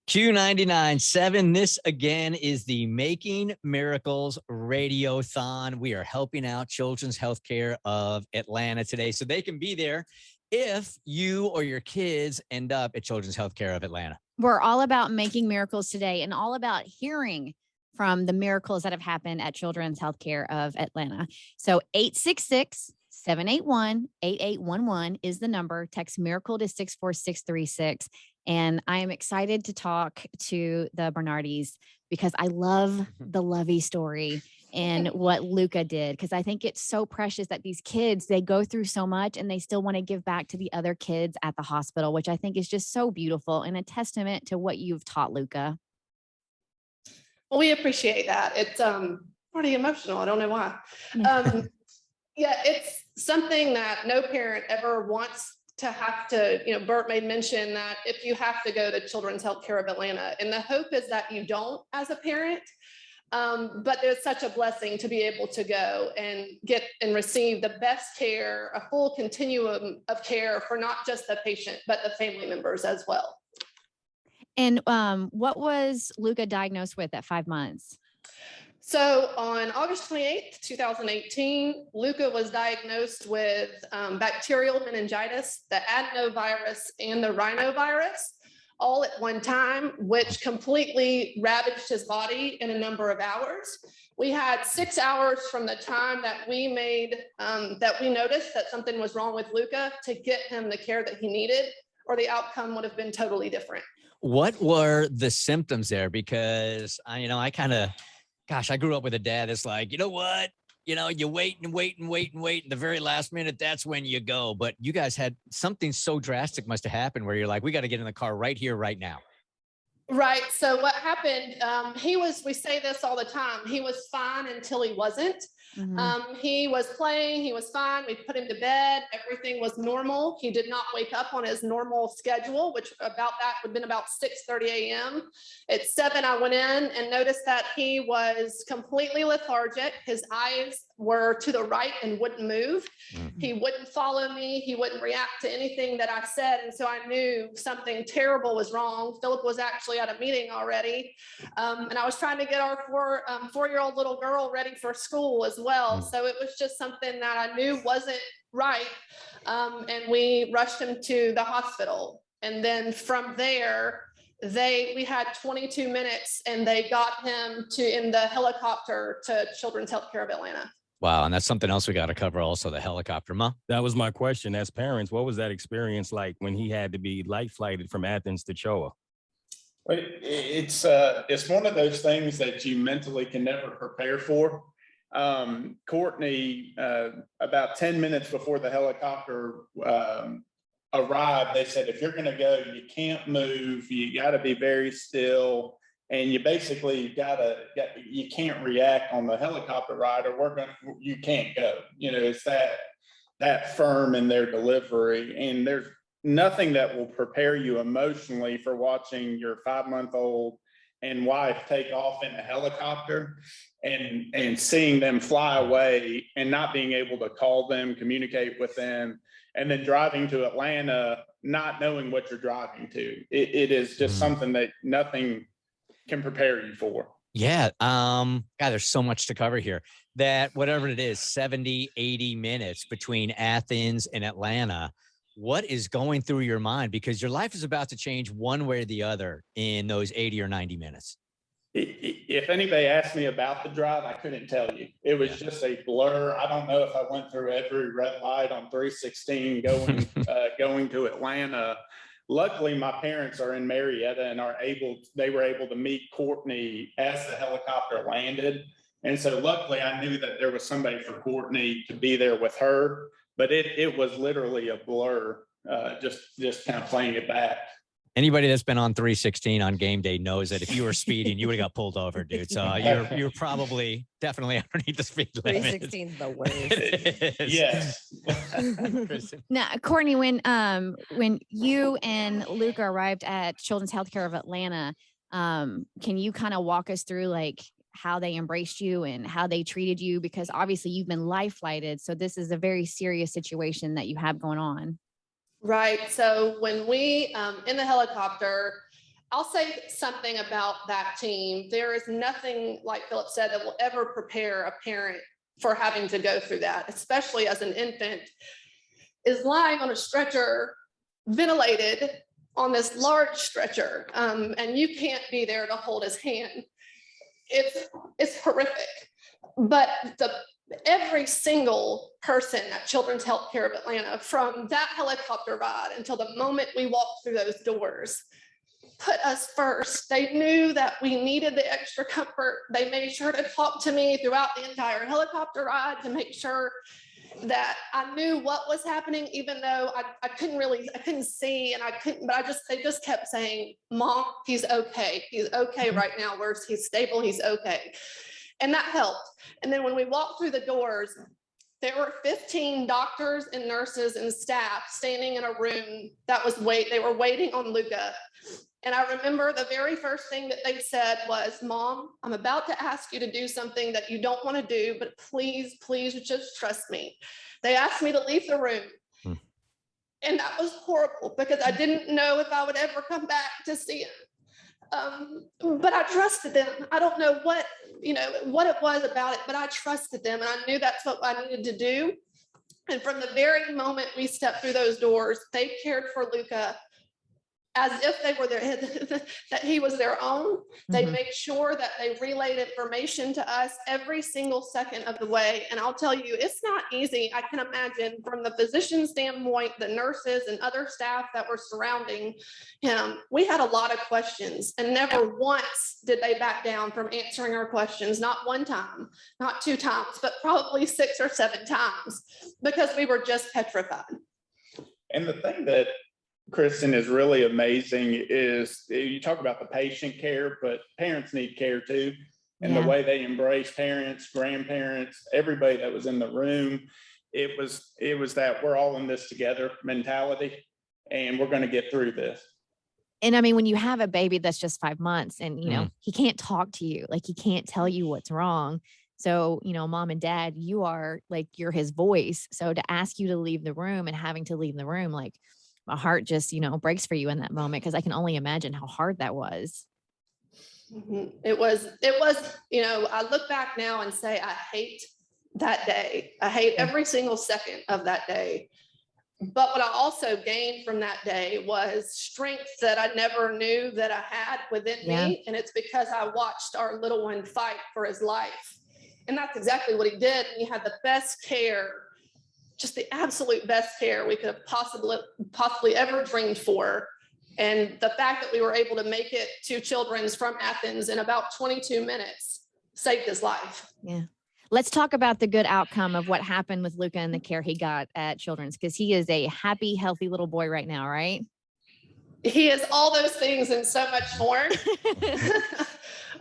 Q99.7. This again is the Making Miracles Radiothon. We are helping out Children's Healthcare of Atlanta today so they can be there if you or your kids end up at Children's Healthcare of Atlanta. We're all about making miracles today and all about hearing from the miracles that have happened at Children's Healthcare of Atlanta. So 866-781-8811 is the number. Text miracle to 64636. And I am excited to talk to the Berardis because I love the Lovey story and what Luca did, because I think it's so precious that these kids, they go through so much and they still want to give back to the other kids at the hospital, which I think is just so beautiful and a testament to what you've taught, Luca. Well, we appreciate that. It's pretty emotional. I don't know why. Yeah, it's something that no parent ever wants to have to, Bert made mention that if you have to go to Children's Healthcare of Atlanta, and the hope is that you don't as a parent, but there's such a blessing to be able to go and get and receive the best care, a full continuum of care for not just the patient, but the family members as well. And what was Luca diagnosed with at 5 months? So on August 28th, 2018, Luca was diagnosed with bacterial meningitis, the adenovirus and the rhinovirus, all at one time, which completely ravaged his body in a number of hours. We had 6 hours from the time that we noticed that something was wrong with Luca to get him the care that he needed, or the outcome would have been totally different. What were the symptoms there? Because I grew up with a dad that's like, you know what? You wait and wait and wait and wait. And the very last minute, that's when you go. But you guys had something so drastic must have happened where you're like, we got to get in the car right here, right now. Right. So what happened, we say this all the time. He was fine until he wasn't. Mm-hmm. He was playing, he was fine. We put him to bed. Everything was normal. He did not wake up on his normal schedule, which would have been about 6:30 a.m. At 7, I went in and noticed that he was completely lethargic. His eyes were to the right and wouldn't move. Mm-hmm. He wouldn't follow me. He wouldn't react to anything that I said. And so I knew something terrible was wrong. Philip was actually at a meeting already. And I was trying to get our four-year-old little girl ready for school as well. So it was just something that I knew wasn't right. And we rushed him to the hospital. And then from there, we had 22 minutes and they got him in the helicopter to Children's Healthcare of Atlanta. Wow. And that's something else we got to cover also, the helicopter. Ma? That was my question. As parents, what was that experience like when he had to be light flighted from Athens to CHOA? It's one of those things that you mentally can never prepare for. Courtney, about 10 minutes before the helicopter arrived, they said, if you're going to go, you can't move. You got to be very still. And you basically you can't react on the helicopter ride or you can't go. It's that firm in their delivery. And there's nothing that will prepare you emotionally for watching your 5-month-old and wife take off in a helicopter and seeing them fly away and not being able to call them, communicate with them, and then driving to Atlanta, not knowing what you're driving to. It is just something that nothing can prepare you for. Yeah. God, there's so much to cover here. That whatever it is, 70, 80 minutes between Athens and Atlanta, what is going through your mind? Because your life is about to change one way or the other in those 80 or 90 minutes. If anybody asked me about the drive, I couldn't tell you. It was just a blur. I don't know if I went through every red light on 316 going to Atlanta. Luckily, my parents are in Marietta and they were able to meet Courtney as the helicopter landed. And so luckily I knew that there was somebody for Courtney to be there with her, but it was literally a blur, just kind of playing it back. Anybody that's been on 316 on game day knows that if you were speeding, you would have got pulled over, dude. So you're probably definitely underneath the speed limit. 316 is the worst. Yes. Now, Courtney, when you and Luca arrived at Children's Healthcare of Atlanta, can you kind of walk us through like how they embraced you and how they treated you? Because obviously you've been life flighted. So this is a very serious situation that you have going on. Right. So when we, in the helicopter, I'll say something about that team. There is nothing, like Philip said, that will ever prepare a parent for having to go through that, especially as an infant is lying on a stretcher, ventilated on this large stretcher, and you can't be there to hold his hand. It's horrific. But every single person at Children's Healthcare of Atlanta, from that helicopter ride until the moment we walked through those doors, put us first. They knew that we needed the extra comfort. They made sure to talk to me throughout the entire helicopter ride to make sure that I knew what was happening, even though I couldn't see, and they just kept saying, Mom, he's okay. He's okay right now. He's stable. He's okay. And that helped. And then when we walked through the doors, there were 15 doctors and nurses and staff standing in a room they were waiting on Luca. And I remember the very first thing that they said was, Mom, I'm about to ask you to do something that you don't want to do, but please, please just trust me. They asked me to leave the room. And that was horrible because I didn't know if I would ever come back to see him. But I trusted them. I don't know what it was about it, but I trusted them. And I knew that's what I needed to do. And from the very moment we stepped through those doors, they cared for Luca as if they were that he was their own. They made sure that they relayed information to us every single second of the way. And I'll tell you, it's not easy. I can imagine from the physician standpoint, the nurses and other staff that were surrounding him, we had a lot of questions, and never once did they back down from answering our questions. Not one time, not two times, but probably 6 or 7 times, because we were just petrified. And the thing that, Kristen, is really amazing is you talk about the patient care, but parents need care too. And the way they embrace parents, grandparents, everybody that was in the room, it was that we're all in this together mentality, and we're going to get through this. And I mean, when you have a baby that's just 5 months and, he can't talk to you, like he can't tell you what's wrong. So, Mom and Dad, you're his voice. So to ask you to leave the room and having to leave the room, like, my heart just, breaks for you in that moment, because I can only imagine how hard that was. It was, I look back now and say, I hate that day. I hate every single second of that day. But what I also gained from that day was strength that I never knew that I had within me. And it's because I watched our little one fight for his life. And that's exactly what he did. And he had the best care, just the absolute best care we could have possibly ever dreamed for. And the fact that we were able to make it to Children's from Athens in about 22 minutes saved his life. Yeah. Let's talk about the good outcome of what happened with Luca and the care he got at Children's, because he is a happy, healthy little boy right now, right? He is all those things and so much more.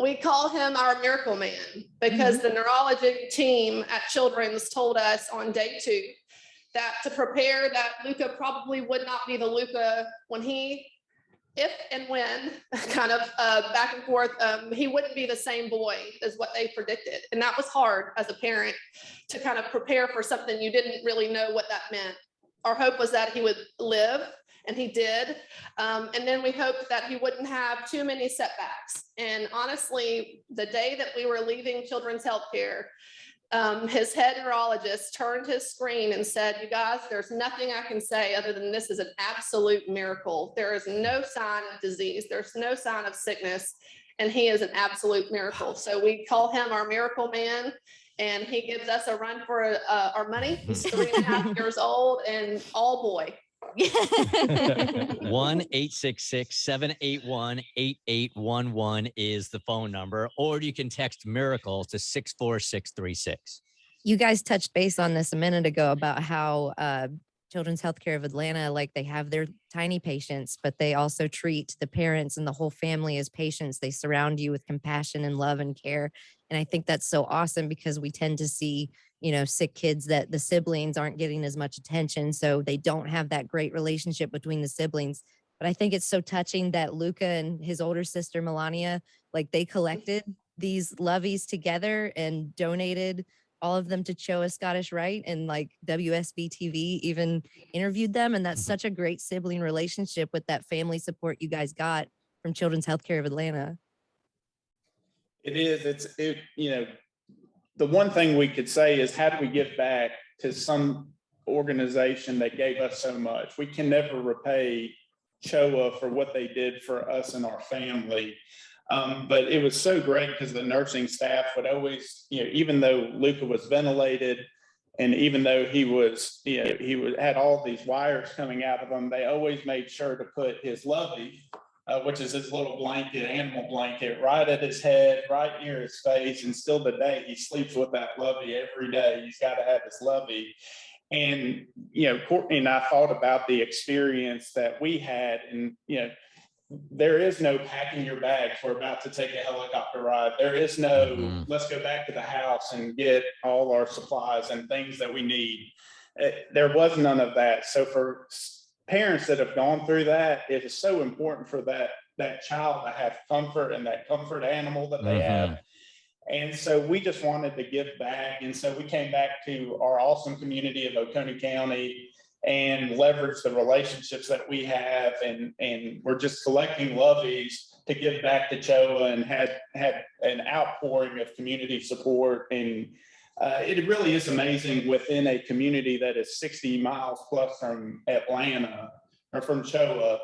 We call him our miracle man because the neurology team at Children's told us on day 2 that to prepare that Luca probably would not be the Luca if and when kind of back and forth, he wouldn't be the same boy as what they predicted. And that was hard as a parent to kind of prepare for something you didn't really know what that meant. Our hope was that he would live, and he did. And then we hoped that he wouldn't have too many setbacks. And honestly, the day that we were leaving Children's Healthcare, his head neurologist turned his screen and said, you guys, there's nothing I can say other than this is an absolute miracle. There is no sign of disease. There's no sign of sickness. And he is an absolute miracle. So we call him our miracle man. And he gives us a run for our money. He's 3.5 years old and all boy. 1-866-781-8811 is the phone number, or you can text miracle to 64636. You guys touched base on this a minute ago about how Children's Healthcare of Atlanta, like they have their tiny patients, but they also treat the parents and the whole family as patients. They surround you with compassion and love and care. And I think that's so awesome because we tend to see, sick kids that the siblings aren't getting as much attention. So they don't have that great relationship between the siblings. But I think it's so touching that Luca and his older sister, Melania, like they collected these lovies together and donated all of them to CHOA Scottish Rite, and like WSB TV even interviewed them. And that's such a great sibling relationship with that family support you guys got. from Children's Healthcare of Atlanta. It is. The one thing we could say is, how do we give back to some organization that gave us so much? We can never repay CHOA for what they did for us and our family. But it was so great because the nursing staff would always, even though Luca was ventilated, and even though he had all these wires coming out of him, they always made sure to put his lovey, which is his little blanket, animal blanket, right at his head, right near his face. And still today, he sleeps with that lovey every day. He's got to have his lovey. And, Courtney and I thought about the experience that we had. And, there is no packing your bags. We're about to take a helicopter ride. There is no, let's go back to the house and get all our supplies and things that we need. There was none of that. So for parents that have gone through that, it is so important for that child to have comfort and that comfort animal that they have. And so we just wanted to give back. And so we came back to our awesome community of Oconee County and leverage the relationships that we have. And we're just collecting loveys to give back to CHOA, and had an outpouring of community support. And it really is amazing within a community that is 60 miles plus from Atlanta or from CHOA,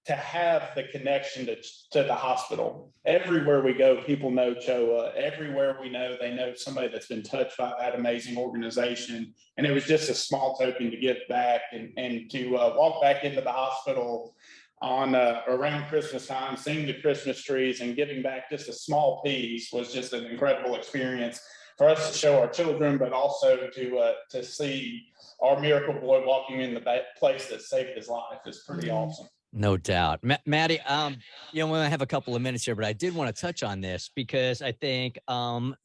to have the connection to the hospital. Everywhere we go, people know CHOA. Everywhere we know, they know somebody that's been touched by that amazing organization. And it was just a small token to give back, and to walk back into the hospital on around Christmas time, seeing the Christmas trees and giving back just a small piece was just an incredible experience for us to show our children, but also to see our miracle boy walking in the place that saved his life is pretty awesome. No doubt. Maddie, we have a couple of minutes here, but I did want to touch on this because I think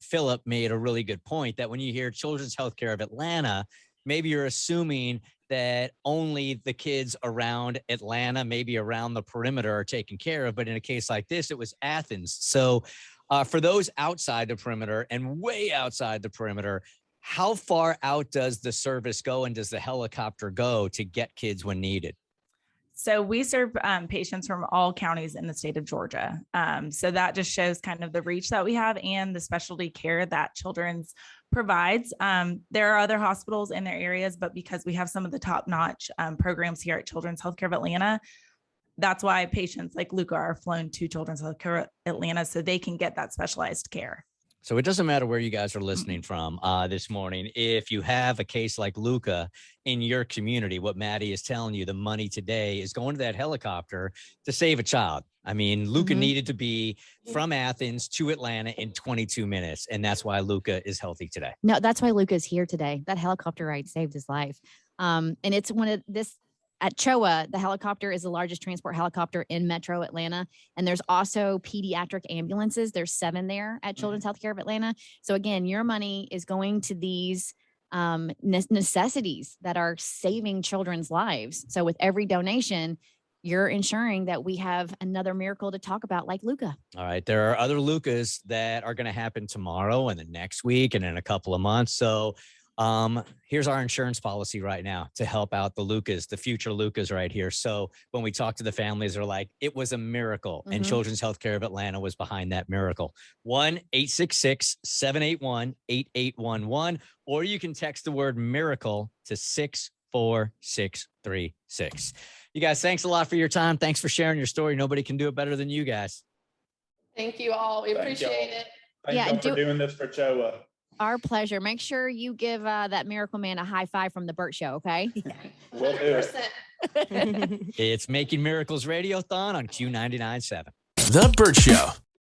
Philip made a really good point that when you hear Children's Healthcare of Atlanta, maybe you're assuming that only the kids around Atlanta, maybe around the perimeter, are taken care of. But in a case like this, it was Athens. So for those outside the perimeter and way outside the perimeter, how far out does the service go, and does the helicopter go to get kids when needed? So we serve patients from all counties in the state of Georgia. So that just shows kind of the reach that we have and the specialty care that Children's provides. There are other hospitals in their areas, but because we have some of the top-notch programs here at Children's Healthcare of Atlanta, that's why patients like Luca are flown to Children's Healthcare Atlanta so they can get that specialized care. So it doesn't matter where you guys are listening from this morning. If you have a case like Luca in your community, what Maddie is telling you, the money today is going to that helicopter to save a child. I mean, Luca needed to be from Athens to Atlanta in 22 minutes. And that's why Luca is healthy today. No, that's why Luca is here today. That helicopter ride saved his life. And it's one of this. At CHOA, the helicopter is the largest transport helicopter in Metro Atlanta. And there's also pediatric ambulances. There's 7 there at Children's Healthcare of Atlanta. So again, your money is going to these necessities that are saving children's lives. So with every donation, you're ensuring that we have another miracle to talk about, like Luca. All right. There are other Lucas that are going to happen tomorrow and the next week and in a couple of months. So here's our insurance policy right now to help out the Lucas, the future Lucas right here. So when we talk to the families, they're like, it was a miracle. And Children's Healthcare of Atlanta was behind that miracle. 1-866-781-8811, or you can text the word miracle to 64636. You guys, thanks a lot for your time. Thanks for sharing your story. Nobody can do it better than you guys. Thank you all. We appreciate it. Thank y'all for doing this for CHOA. Our pleasure. Make sure you give that miracle man a high five from the Bert Show, okay? We'll do it. It's Making Miracles Radiothon on Q99.7. The Bert Show.